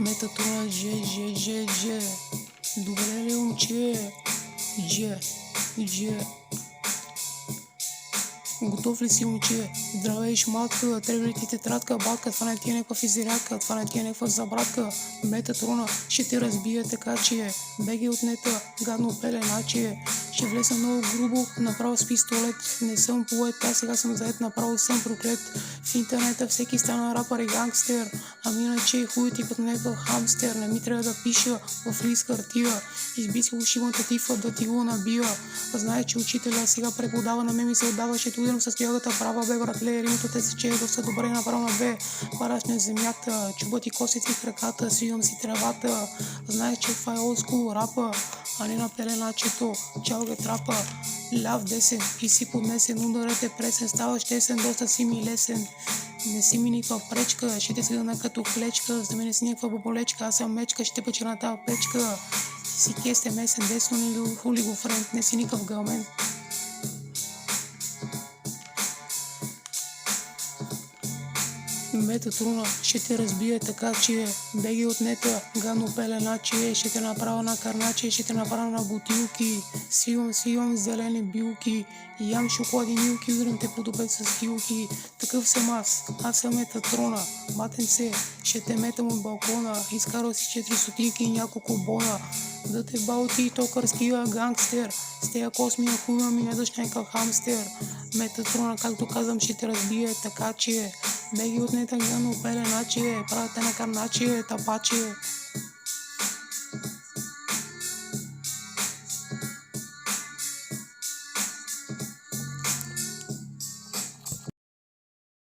Метатрона, же. Добре ли, момче? Же. Готов ли си, момче? Здравей, шматка, трябва ли ти тетрадка, батка, това не ти е някаква физирядка, това не ти е някаква забратка. Метатрона ще те разбие така, че беги от нета, гадно пеленаче. Ще влезна много грубо, направо с пистолет. Не съм поет, аз сега съм заед, направо съм проклет. В интернета всеки стана рапър и гангстер. Ами иначе хуй ти като някакъв хамстер. Не ми трябва да пиша в лист хартия. Изби си ушимата тифа да ти го набия. Знае, че учителя сега преподава, на мен ми се отдава, ще ударам с йогата права, бе братле, римото те се че е доста добре направо на бе. Параш на земята, чуба ти косите в краката, свивам си тревата. Знае, че това е олдскул рапа, а не на пеленачето, чао ге трапа. Ляв десен и си поднесен, ударът е пресен, ставаш тесен, доста си ми лесен. Не си ми никаква пречка, ще те съдна като клечка, за мен не си някаква баболечка, аз съм мечка, ще печа на тази печка. Si este месен десно или хулиго френд, не си никакъв гълмен. Метатруна ще те разбие така, че беги от нета, гадно пеленаче, ще те направя на карначе, ще те направя на бутилки. Свивам зелени билки, ям шоколади милки, удрям те под обед с хилки. Такъв съм аз съм Метатруна, матенце, ще те метам от балкона, изкарал си 4 стотинки и няколко бона. Да те балти токърския гангстер, с тея космия хуя ми не дъщ някакъв хамстер. Метатруна, както казвам, ще те разбие така, че беги от нета, гадно пеленаче, правите на карначе, тапаче.